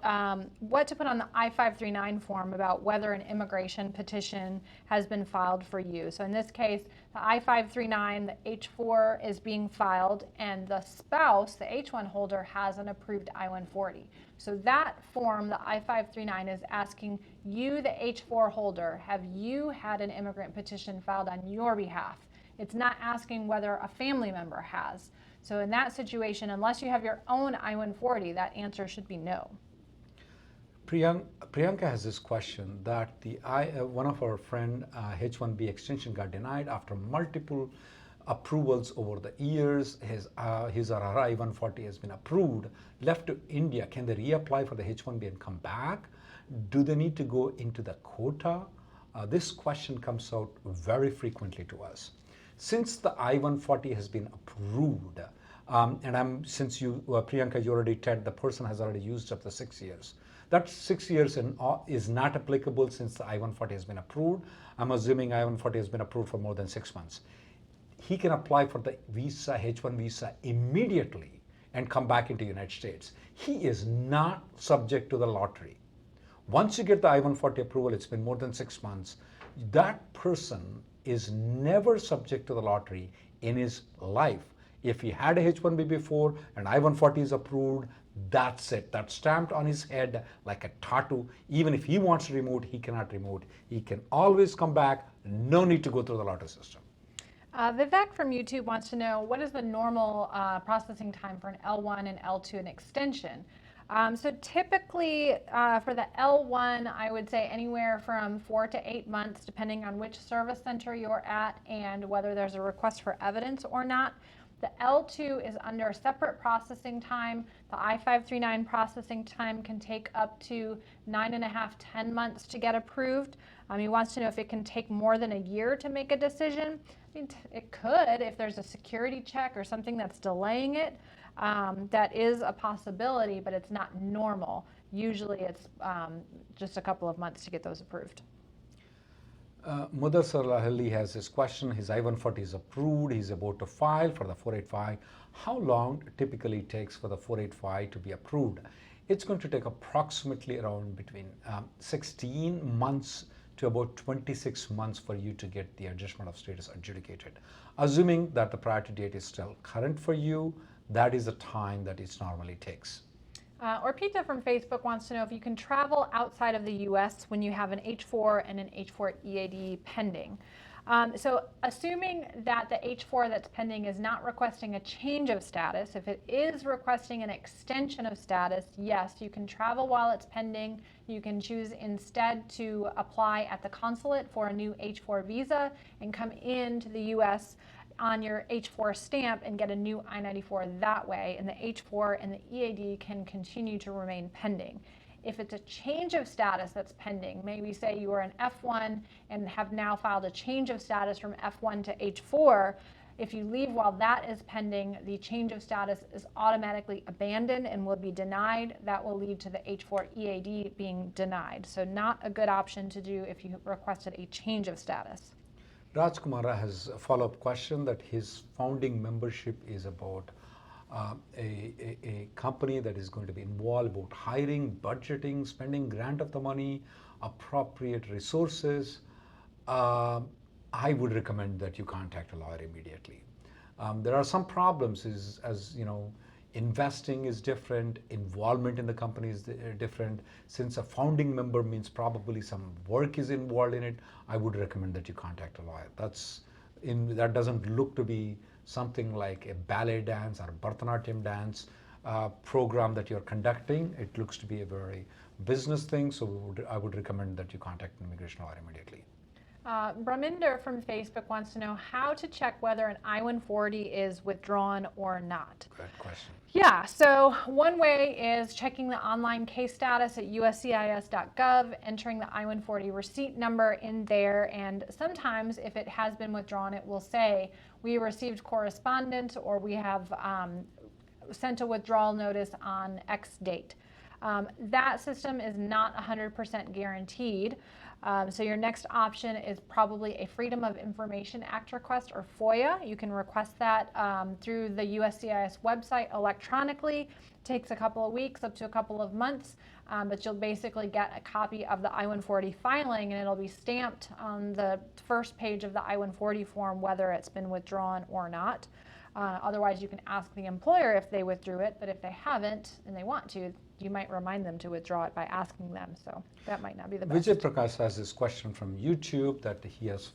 what to put on the I-539 form about whether an immigration petition has been filed for you. So in this case, the I-539, the H-4 is being filed, and the spouse, the H-1 holder, has an approved I-140. So that form, the I-539, is asking you, the H-4 holder, have you had an immigrant petition filed on your behalf? It's not asking whether a family member has. So in that situation, unless you have your own I-140, that answer should be no. Priyanka has this question that one of our friend H-1B extension got denied after multiple approvals over the years. His or her I-140 has been approved, left to India. Can they reapply for the H-1B and come back? Do they need to go into the quota? This question comes out very frequently to us. Since the I-140 has been approved, since you, Priyanka, you already said the person has already used up the 6 years. That 6 years is not applicable since the I-140 has been approved. I'm assuming I-140 has been approved for more than 6 months. He can apply for the visa, H-1 visa immediately and come back into the United States. He is not subject to the lottery. Once you get the I-140 approval, it's been more than 6 months, that person is never subject to the lottery in his life. If he had a H-1B before and I-140 is approved, that's it. That's stamped on his head like a tattoo. Even if he wants to remove it, he cannot remove it. He can always come back. No need to go through the lottery system. Vivek from YouTube wants to know, what is the normal processing time for an L1 and L2 and extension? So typically for the L1, I would say anywhere from 4 to 8 months, depending on which service center you're at and whether there's a request for evidence or not. The L2 is under separate processing time. The I-539 processing time can take up to 9.5, 10 months to get approved. He wants to know if it can take more than a year to make a decision. I mean, it could if there's a security check or something that's delaying it. That is a possibility, but it's not normal. Usually it's just a couple of months to get those approved. Mudassar Lahili has this question. His I-140 is approved. He's about to file for the 485. How long typically takes for the 485 to be approved? It's going to take approximately around between 16 months to about 26 months for you to get the adjustment of status adjudicated. Assuming that the priority date is still current for you, that is the time that it normally takes. Orpita from Facebook wants to know if you can travel outside of the U.S. when you have an H-4 and an H-4 EAD pending. So assuming that the H-4 that's pending is not requesting a change of status, if it is requesting an extension of status, yes, you can travel while it's pending. You can choose instead to apply at the consulate for a new H-4 visa and come into the U.S. on your H-4 stamp and get a new I-94 that way, and the H-4 and the EAD can continue to remain pending. If it's a change of status that's pending, maybe say you are an F1 and have now filed a change of status from F1 to H-4, if you leave while that is pending, the change of status is automatically abandoned and will be denied. That will lead to the H-4 EAD being denied. So not a good option to do if you requested a change of status. Raj Kumara has a follow-up question that his founding membership is about a company that is going to be involved about hiring, budgeting, spending grant of the money, appropriate resources. I would recommend that you contact a lawyer immediately. There are some problems as you know, investing is different, involvement in the company is different. Since a founding member means probably some work is involved in it, I would recommend that you contact a lawyer. That doesn't look to be something like a ballet dance or Bharatanatyam dance program that you're conducting. It looks to be a very business thing, so I would recommend that you contact an immigration lawyer immediately. Brahminder from Facebook wants to know how to check whether an I-140 is withdrawn or not. Good question. Yeah, so one way is checking the online case status at USCIS.gov, entering the I-140 receipt number in there, and sometimes if it has been withdrawn, it will say, we received correspondence or we have sent a withdrawal notice on X date. That system is not 100% guaranteed. So your next option is probably a Freedom of Information Act request, or FOIA. You can request that through the USCIS website electronically. It takes a couple of weeks, up to a couple of months, but you'll basically get a copy of the I-140 filing, and it'll be stamped on the first page of the I-140 form whether it's been withdrawn or not. Otherwise, you can ask the employer if they withdrew it, but if they haven't and they want to, you might remind them to withdraw it by asking them. So that might not be the best. Vijay Prakash has this question from YouTube that he has,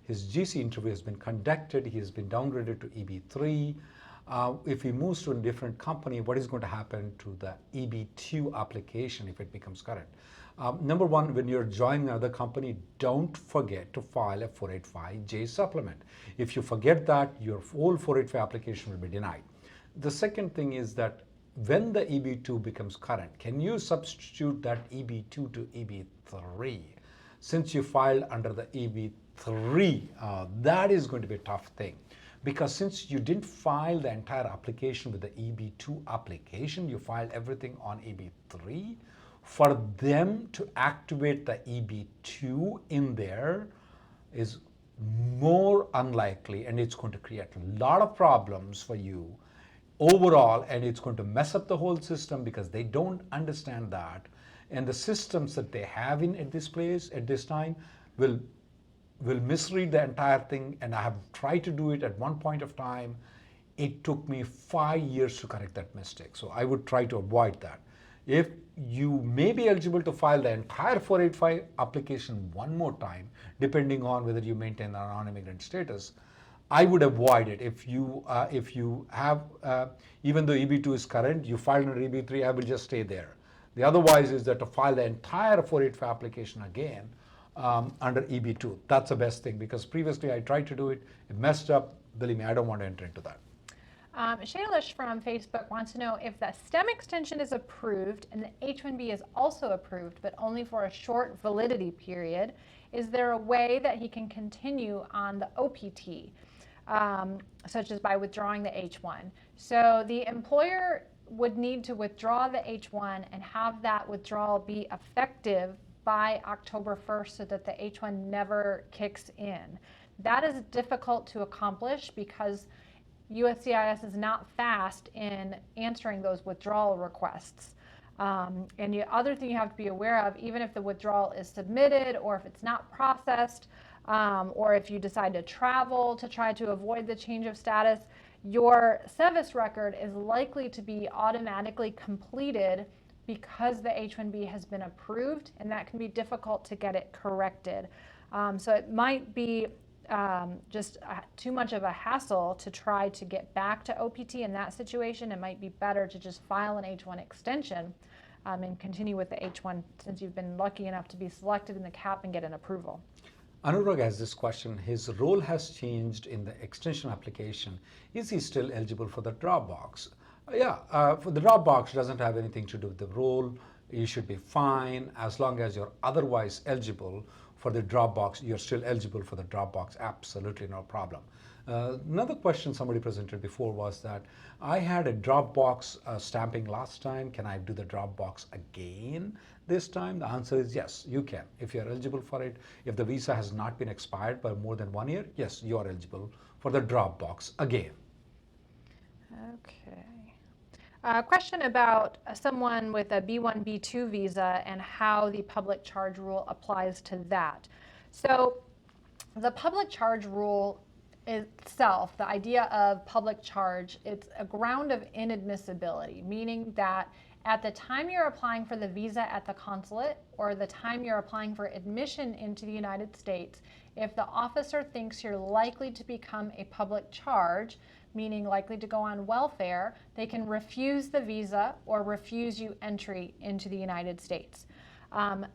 his GC interview has been conducted. He has been downgraded to EB3. If he moves to a different company, what is going to happen to the EB2 application if it becomes current? Number one, when you're joining another company, don't forget to file a 485J supplement. If you forget that, your whole 485 application will be denied. The second thing is that when the EB2 becomes current, can you substitute that EB2 to EB3? Since you filed under the EB3, that is going to be a tough thing. Because since you didn't file the entire application with the EB2 application, you filed everything on EB3, for them to activate the EB2 in there is more unlikely, and it's going to create a lot of problems for you overall, and it's going to mess up the whole system because they don't understand that, and the systems that they have at this place at this time will misread the entire thing. And I have tried to do it at one point of time. It took me 5 years to correct that mistake, so I would try to avoid that. If you may be eligible to file the entire 485 application one more time, depending on whether you maintain a non-immigrant status, I would avoid it. If you have, even though EB2 is current, you filed under EB3, I will just stay there. The otherwise is that to file the entire 485 application again under EB2. That's the best thing, because previously I tried to do it, it messed up. Believe me, I don't want to enter into that. Shailesh from Facebook wants to know if the STEM extension is approved and the H-1B is also approved, but only for a short validity period, is there a way that he can continue on the OPT, such as by withdrawing the H-1? So the employer would need to withdraw the H-1 and have that withdrawal be effective by October 1st so that the H-1 never kicks in. That is difficult to accomplish because USCIS is not fast in answering those withdrawal requests. And the other thing you have to be aware of, even if the withdrawal is submitted or if it's not processed, or if you decide to travel to try to avoid the change of status, your SEVIS record is likely to be automatically completed because the H-1B has been approved, and that can be difficult to get it corrected. So it might be just too much of a hassle to try to get back to OPT in that situation. It might be better to just file an H-1 extension and continue with the H-1 since you've been lucky enough to be selected in the CAP and get an approval. Anurag has this question. His role has changed in the extension application. Is he still eligible for the drop box? For the drop box doesn't have anything to do with the role. You should be fine as long as you're otherwise eligible for the drop box. You're still eligible for the drop box. Absolutely no problem. Another question somebody presented before was that I had a drop box stamping last time. Can I do the drop box again this time? The answer is yes, you can. If you're eligible for it, if the visa has not been expired by more than 1 year, yes, you are eligible for the drop box again. Okay. Question about someone with a B1, B2 visa and how the public charge rule applies to that. So the public charge rule itself, the idea of public charge, it's a ground of inadmissibility, meaning that at the time you're applying for the visa at the consulate or the time you're applying for admission into the United States, if the officer thinks you're likely to become a public charge, meaning likely to go on welfare, they can refuse the visa or refuse you entry into the United States.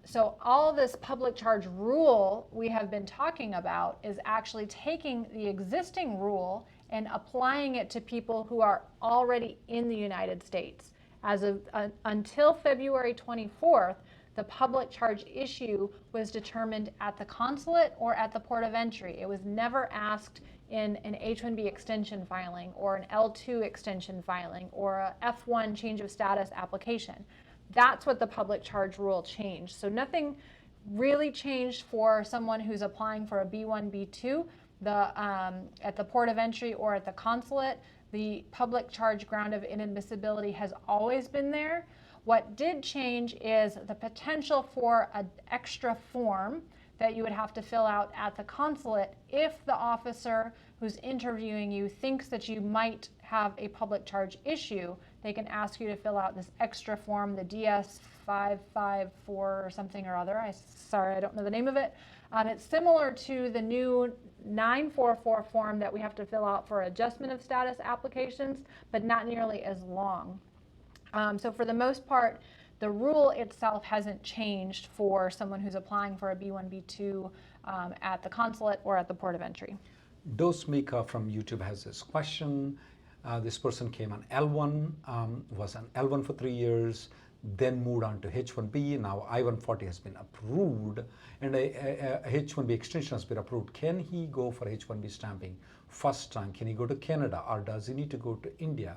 So all this public charge rule we have been talking about is actually taking the existing rule and applying it to people who are already in the United States. As of until February 24th, the public charge issue was determined at the consulate or at the port of entry. It was never asked in an H-1B extension filing or an L-2 extension filing or a F-1 change of status application. That's what the public charge rule changed. So nothing really changed for someone who's applying for a B1, B2 at the port of entry or at the consulate. The public charge ground of inadmissibility has always been there. What did change is the potential for an extra form that you would have to fill out at the consulate if the officer who's interviewing you thinks that you might have a public charge issue. They can ask you to fill out this extra form, the DS554 or something or other. Sorry, I don't know the name of it. It's similar to the new 944 form that we have to fill out for adjustment of status applications, but not nearly as long. So for the most part, the rule itself hasn't changed for someone who's applying for a B1, B2 at the consulate or at the port of entry. Dosmika from YouTube has this question. This person came on L1, was on L1 for 3 years, then moved on to H-1B. Now I-140 has been approved and a H-1B extension has been approved. Can he go for H-1B stamping first time? Can he go to Canada or does he need to go to India?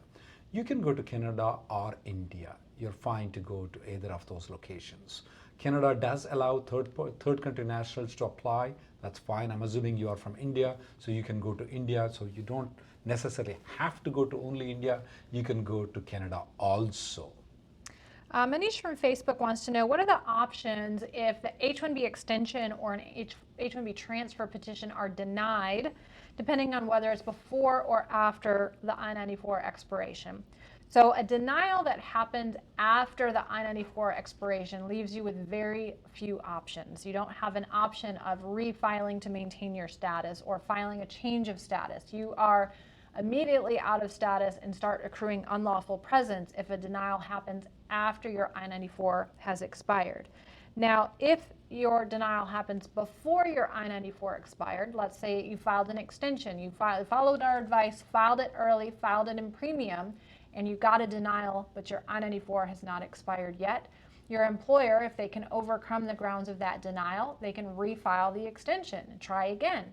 You can go to Canada or India. You're fine to go to either of those locations. Canada does allow third country nationals to apply. That's fine. I'm assuming you are from India, so you can go to India. So you don't necessarily have to go to only India. You can go to Canada also. Manish from Facebook wants to know, what are the options if the H-1B extension or an H-1B transfer petition are denied, depending on whether it's before or after the I-94 expiration? So a denial that happens after the I-94 expiration leaves you with very few options. You don't have an option of refiling to maintain your status or filing a change of status. You are immediately out of status and start accruing unlawful presence if a denial happens after your I-94 has expired. Now, if your denial happens before your I-94 expired, let's say you filed an extension, you followed our advice, filed it early, filed it in premium, and you got a denial, but your I-94 has not expired yet, your employer, if they can overcome the grounds of that denial, they can refile the extension and try again.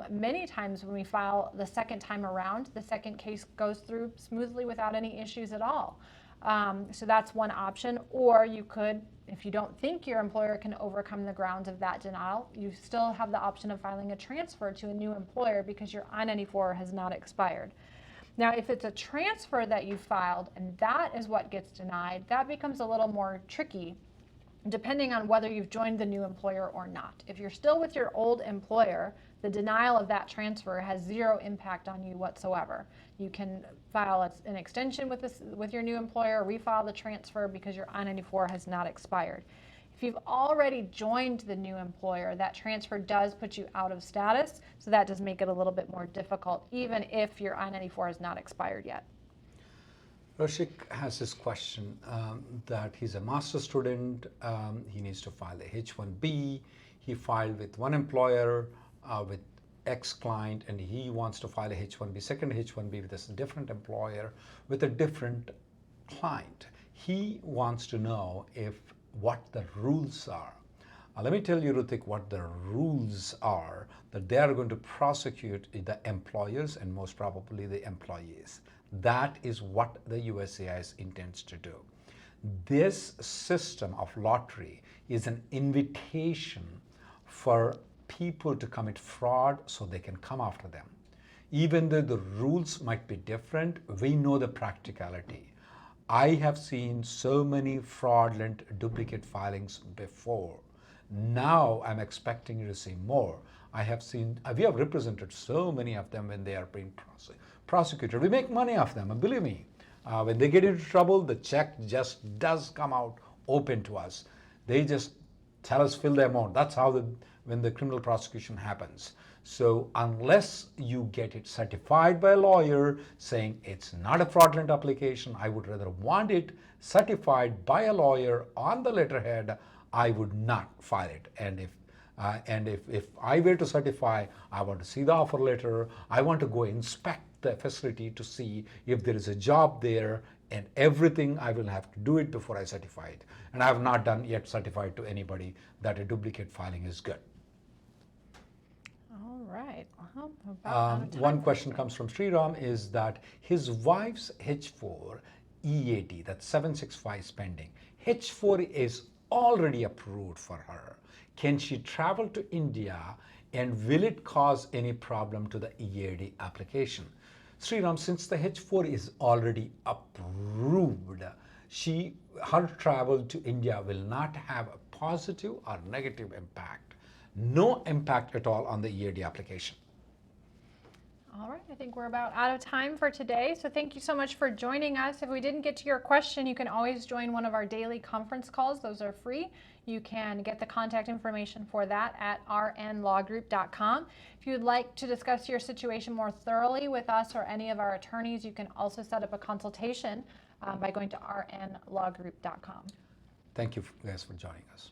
Many times when we file the second time around, the second case goes through smoothly without any issues at all. So that's one option. Or you could, if you don't think your employer can overcome the grounds of that denial, you still have the option of filing a transfer to a new employer because your I-94 has not expired. Now, if it's a transfer that you filed and that is what gets denied, that becomes a little more tricky depending on whether you've joined the new employer or not. If you're still with your old employer, the denial of that transfer has zero impact on you whatsoever. You can file an extension with your new employer, refile the transfer because your I-94 has not expired. If you've already joined the new employer, that transfer does put you out of status, so that does make it a little bit more difficult, even if your I-94 has not expired yet. Rashik has this question that he's a master's student, he needs to file a H-1B, he filed with one employer, with X client, and he wants to file a H-1B, second H-1B with a different employer, with a different client. He wants to know what the rules are. Let me tell you, Ruthik, what the rules are, that they are going to prosecute the employers and most probably the employees. That is what the USCIS intends to do. This system of lottery is an invitation for people to commit fraud so they can come after them. Even though the rules might be different, we know the practicality. I have seen so many fraudulent duplicate filings before. Now I'm expecting to see more. We have represented so many of them when they are being prosecuted. We make money off them, and believe me, when they get into trouble, the check just does come out open to us. They just tell us fill the amount. That's how when the criminal prosecution happens. So unless you get it certified by a lawyer saying it's not a fraudulent application, I would rather want it certified by a lawyer on the letterhead, I would not file it. And if I were to certify, I want to see the offer letter, I want to go inspect the facility to see if there is a job there, and everything. I will have to do it before I certify it. And I have not done yet certified to anybody that a duplicate filing is good. All right. Well, about out of time One for question today. comes from Sriram is that his wife's H4 EAD, that's 765 is pending. H4 is already approved for her. Can she travel to India, and will it cause any problem to the EAD application? Sriram, since the H4 is already approved, her travel to India will not have a positive or negative impact. No impact at all on the EAD application. All right, I think we're about out of time for today. So thank you so much for joining us. If we didn't get to your question, you can always join one of our daily conference calls. Those are free. You can get the contact information for that at rnlawgroup.com. If you'd like to discuss your situation more thoroughly with us or any of our attorneys, you can also set up a consultation by going to rnlawgroup.com. Thank you guys for joining us.